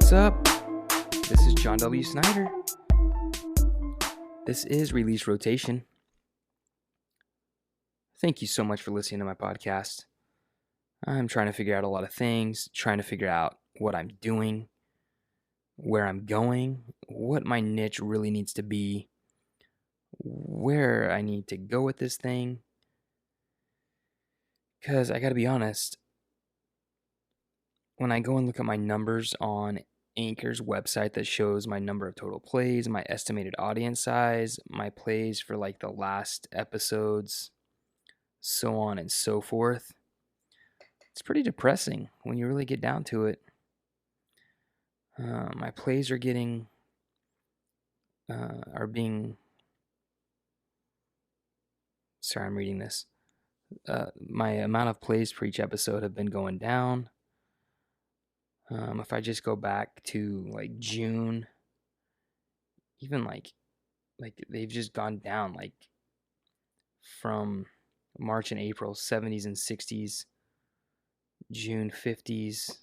What's up? This is John W. Snyder. This is Release Rotation. Thank you so much for listening to my podcast. I'm trying to figure out a lot of things, trying to figure out what I'm doing, where I'm going, what my niche really needs to be, where I need to go with this thing. Because I gotta be honest, when I go and look at my numbers on Anchor's website that shows my number of total plays, my estimated audience size, my plays for like the last episodes, so on and so forth, it's pretty depressing when you really get down to it. My plays are being sorry, I'm reading this. My amount of plays per each episode have been going down. If I just go back to like June, even like they've just gone down, like from March and April 70s and 60s, June 50s,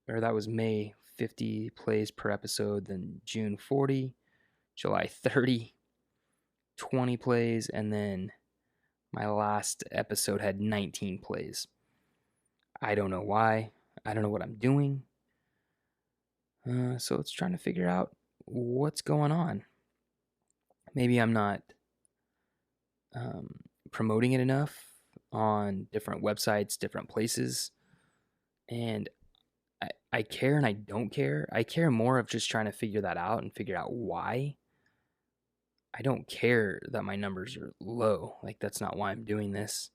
or that was May 50 plays per episode, then June 40, July 30, 20 plays, and then my last episode had 19 plays. I don't know why. I don't know what I'm doing. So it's trying to figure out what's going on. Maybe I'm not promoting it enough on different websites, different places. And I care and I don't care. I care more of just trying to figure that out and figure out why. I don't care that my numbers are low. Like, that's not why I'm doing this.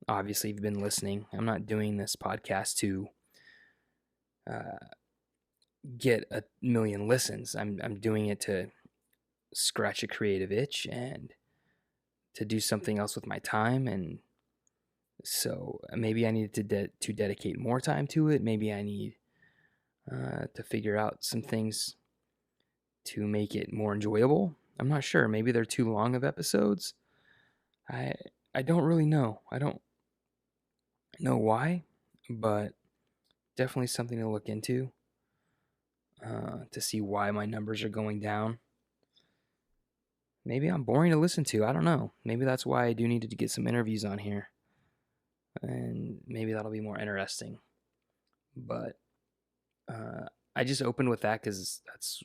Obviously, you've been listening. I'm not doing this podcast to get 1 million listens. I'm doing it to scratch a creative itch and to do something else with my time. And so maybe I need to dedicate more time to it. Maybe I need to figure out some things to make it more enjoyable. I'm not sure. Maybe they're too long of episodes. I don't really know. I don't know why, but definitely something to look into to see why my numbers are going down. Maybe I'm boring to listen to. I don't know. Maybe that's why I do need to get some interviews on here. And maybe that'll be more interesting. But I just opened with that because that's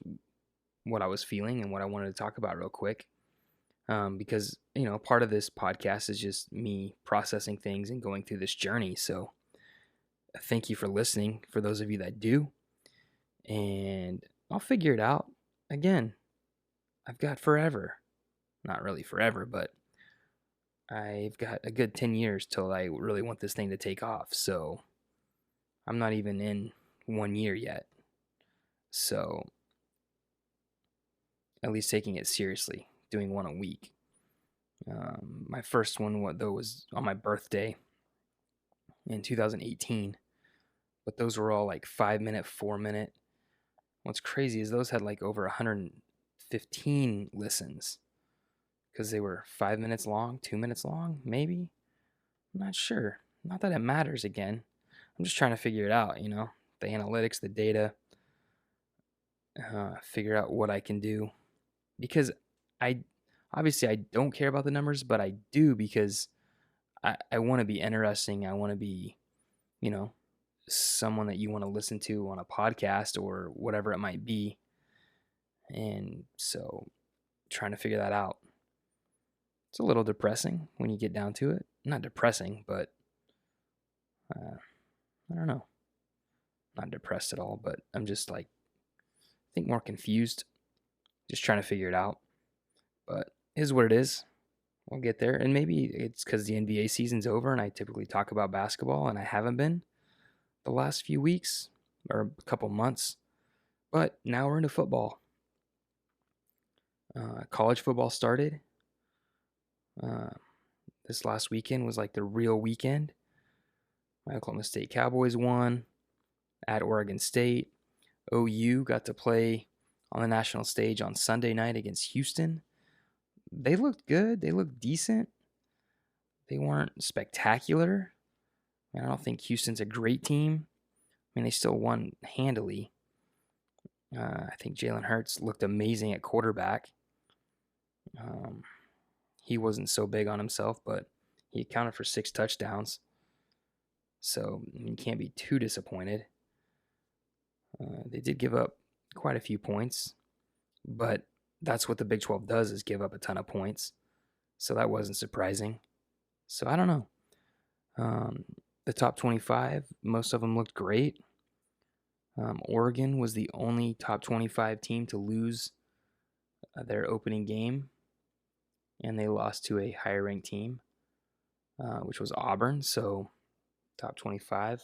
what I was feeling and what I wanted to talk about real quick. Because, part of this podcast is just me processing things and going through this journey. So thank you for listening, for those of you that do. And I'll figure it out. Again, I've got forever. Not really forever, but I've got a good 10 years till I really want this thing to take off. So I'm not even in 1 year yet. So at least taking it seriously, doing one a week. My first one, though, was on my birthday in 2018. But those were all like 5-minute, 4-minute. What's crazy is those had like over 115 listens because they were 5 minutes long, 2 minutes long, maybe. I'm not sure. Not that it matters again. I'm just trying to figure it out, the analytics, the data, figure out what I can do. Because I don't care about the numbers, but I do because I want to be interesting. I want to be, someone that you want to listen to on a podcast or whatever it might be. And so trying to figure that out. It's a little depressing when you get down to it. Not depressing, but I don't know. Not depressed at all, but I'm just like, I think more confused. Just trying to figure it out. But it is what it is. We'll get there. And maybe it's because the NBA season's over and I typically talk about basketball and I haven't been the last few weeks or a couple months. But now we're into football. College football started. This last weekend was like the real weekend. My Oklahoma State Cowboys won at Oregon State. OU got to play on the national stage on Sunday night against Houston. They looked good. They looked decent. They weren't spectacular. I don't think Houston's a great team. mean, they still won handily. I think Jalen Hurts looked amazing at quarterback. He wasn't so big on himself, but he accounted for 6 touchdowns. So you can't be too disappointed. They did give up quite a few points, but that's what the Big 12 does, is give up a ton of points. So that wasn't surprising. So I don't know. The top 25, most of them looked great. Oregon was the only top 25 team to lose their opening game, and they lost to a higher ranked team, which was Auburn. So top 25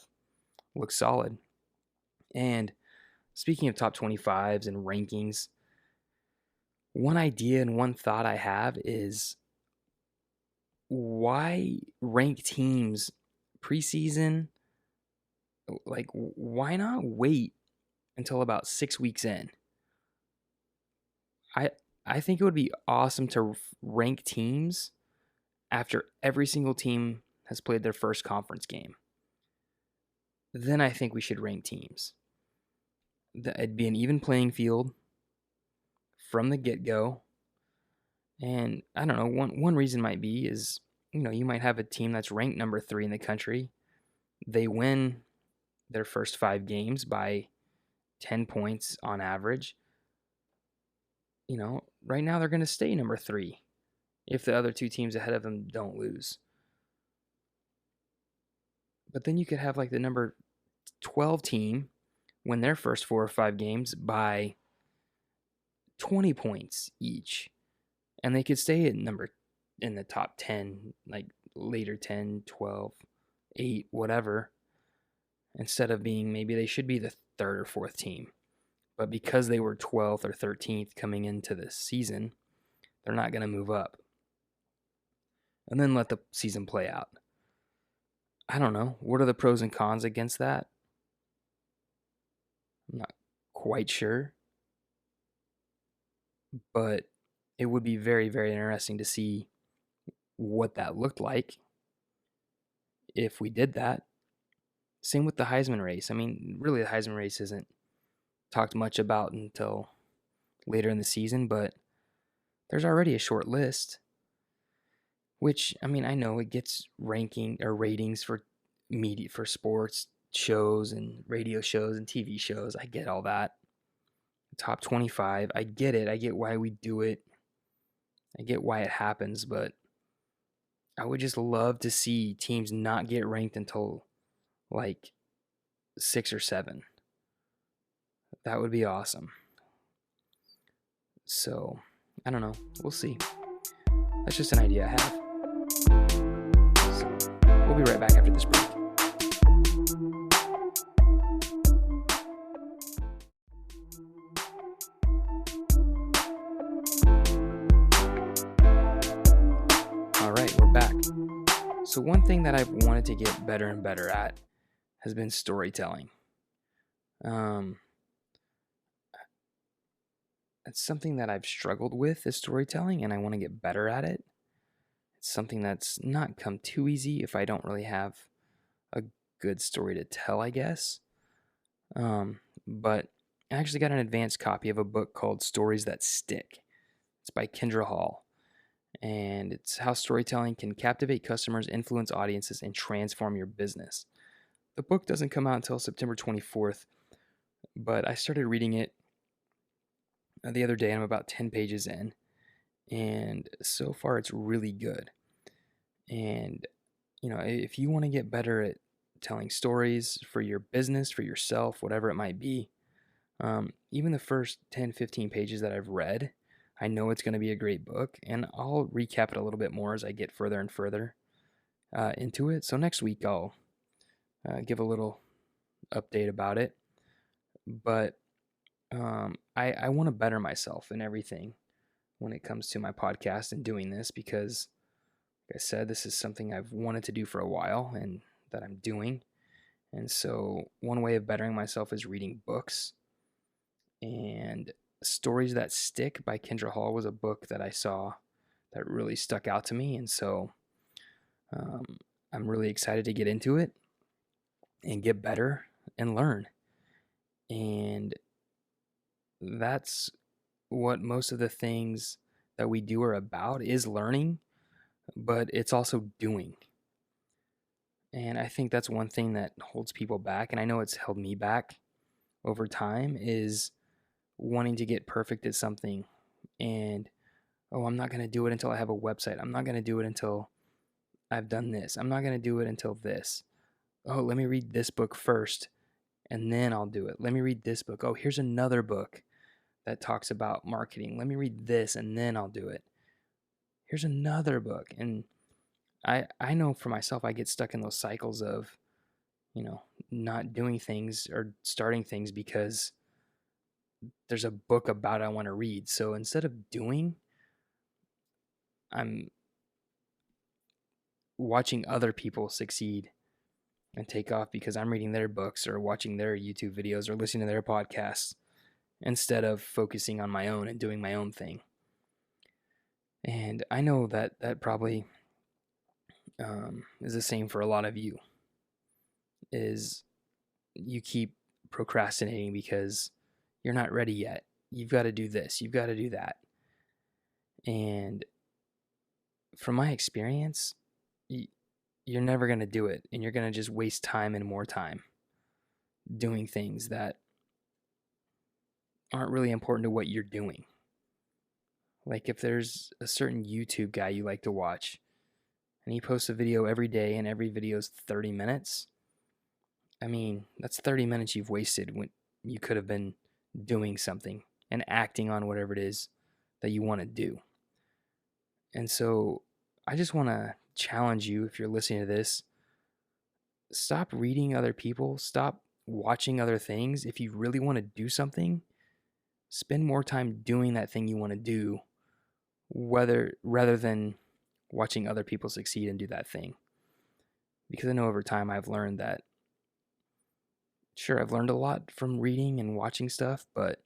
looks solid. And speaking of top 25s and rankings, one idea and one thought I have is, why rank teams preseason? Like, why not wait until about 6 weeks in? I think it would be awesome to rank teams after every single team has played their first conference game. Then I think we should rank teams. It'd be an even playing field from the get-go. And I don't know, one reason might be is, you might have a team that's ranked number 3 in the country. They win their first 5 games by 10 points on average. Right now they're going to stay number 3 if the other 2 teams ahead of them don't lose. But then you could have like the number 12 team win their first 4 or 5 games by 20 points each. And they could stay in the top 10, like later 10, 12, 8, whatever, instead of being, maybe they should be the 3rd or 4th team. But because they were 12th or 13th coming into this season, they're not going to move up. And then let the season play out. I don't know. What are the pros and cons against that? I'm not quite sure. But it would be very, very interesting to see what that looked like if we did that. Same with the Heisman race. I mean, really, the Heisman race isn't talked much about until later in the season, but there's already a short list, which, I mean, I know it gets ranking or ratings for media, for sports shows and radio shows and TV shows. I get all that. Top 25, I get it. I get why we do it. I get why it happens, but I would just love to see teams not get ranked until like 6 or 7. That would be awesome. So, I don't know. We'll see. That's just an idea I have. So, we'll be right back after this break. All right, we're back. So one thing that I've wanted to get better and better at has been storytelling. It's something that I've struggled with, is storytelling, and I want to get better at it. It's something that's not come too easy if I don't really have a good story to tell, I guess. But I actually got an advanced copy of a book called Stories That Stick. It's by Kendra Hall. And it's how storytelling can captivate customers, influence audiences, and transform your business. The book doesn't come out until September 24th, but I started reading it the other day. I'm about 10 pages in, and so far it's really good. And, if you want to get better at telling stories for your business, for yourself, whatever it might be, even the first 10, 15 pages that I've read, I know it's going to be a great book, and I'll recap it a little bit more as I get further and further into it. So next week I'll give a little update about it. But I want to better myself in everything when it comes to my podcast and doing this, because, like I said, this is something I've wanted to do for a while and that I'm doing. And so one way of bettering myself is reading books. And Stories That Stick by Kendra Hall was a book that I saw that really stuck out to me. And so I'm really excited to get into it and get better and learn. And that's what most of the things that we do are about, is learning, but it's also doing. And I think that's one thing that holds people back, and I know it's held me back over time, is wanting to get perfect at something. And, oh, I'm not going to do it until I have a website. I'm not going to do it until I've done this. I'm not going to do it until this. Oh, let me read this book first, and then I'll do it. Let me read this book. Oh, here's another book that talks about marketing. Let me read this, and then I'll do it. Here's another book. And I know for myself, I get stuck in those cycles of, not doing things or starting things because there's a book about it I want to read. So instead of doing, I'm watching other people succeed and take off because I'm reading their books or watching their YouTube videos or listening to their podcasts, instead of focusing on my own and doing my own thing. And I know that probably is the same for a lot of you, is you keep procrastinating because you're not ready yet. You've got to do this. You've got to do that. And from my experience, you're never going to do it. And you're going to just waste time and more time doing things that aren't really important to what you're doing. Like if there's a certain YouTube guy you like to watch, and he posts a video every day and every video is 30 minutes, I mean, that's 30 minutes you've wasted when you could have been doing something and acting on whatever it is that you want to do. And so I just want to challenge you, if you're listening to this, stop reading other people, stop watching other things. If you really want to do something, spend more time doing that thing you want to do, rather than watching other people succeed and do that thing. Because I know over time I've learned that, sure, I've learned a lot from reading and watching stuff, but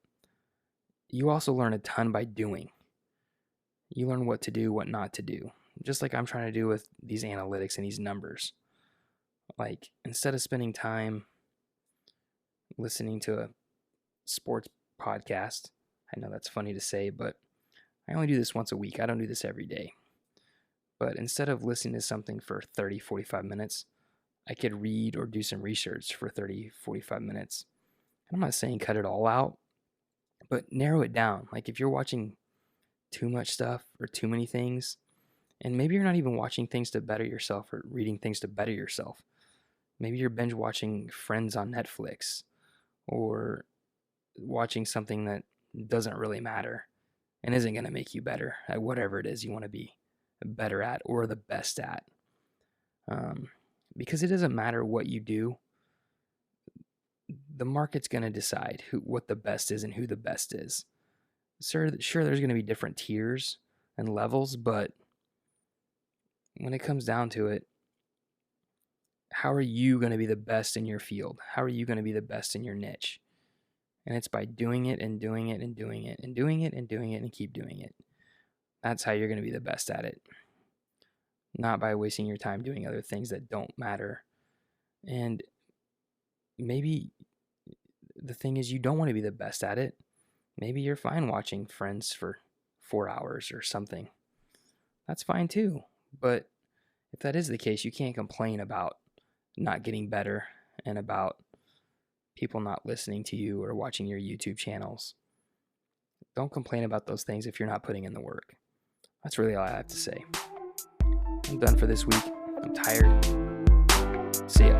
you also learn a ton by doing. You learn what to do, what not to do. Just like I'm trying to do with these analytics and these numbers. Like, instead of spending time listening to a sports podcast, I know that's funny to say, but I only do this once a week. I don't do this every day. But instead of listening to something for 30, 45 minutes, I could read or do some research for 30, 45 minutes. And I'm not saying cut it all out, but narrow it down. Like if you're watching too much stuff or too many things, and maybe you're not even watching things to better yourself or reading things to better yourself. Maybe you're binge watching Friends on Netflix, or watching something that doesn't really matter and isn't going to make you better at whatever it is you want to be better at or the best at. Because it doesn't matter what you do. The market's going to decide what the best is and who the best is. Sure, there's going to be different tiers and levels, but when it comes down to it, how are you going to be the best in your field? How are you going to be the best in your niche? And it's by doing it and doing it and doing it and doing it and doing it and keep doing it. That's how you're going to be the best at it. Not by wasting your time doing other things that don't matter. And maybe the thing is, you don't want to be the best at it. Maybe you're fine watching Friends for 4 hours or something. That's fine too. But if that is the case, you can't complain about not getting better and about people not listening to you or watching your YouTube channels. Don't complain about those things if you're not putting in the work. That's really all I have to say. I'm done for this week. I'm tired. See ya.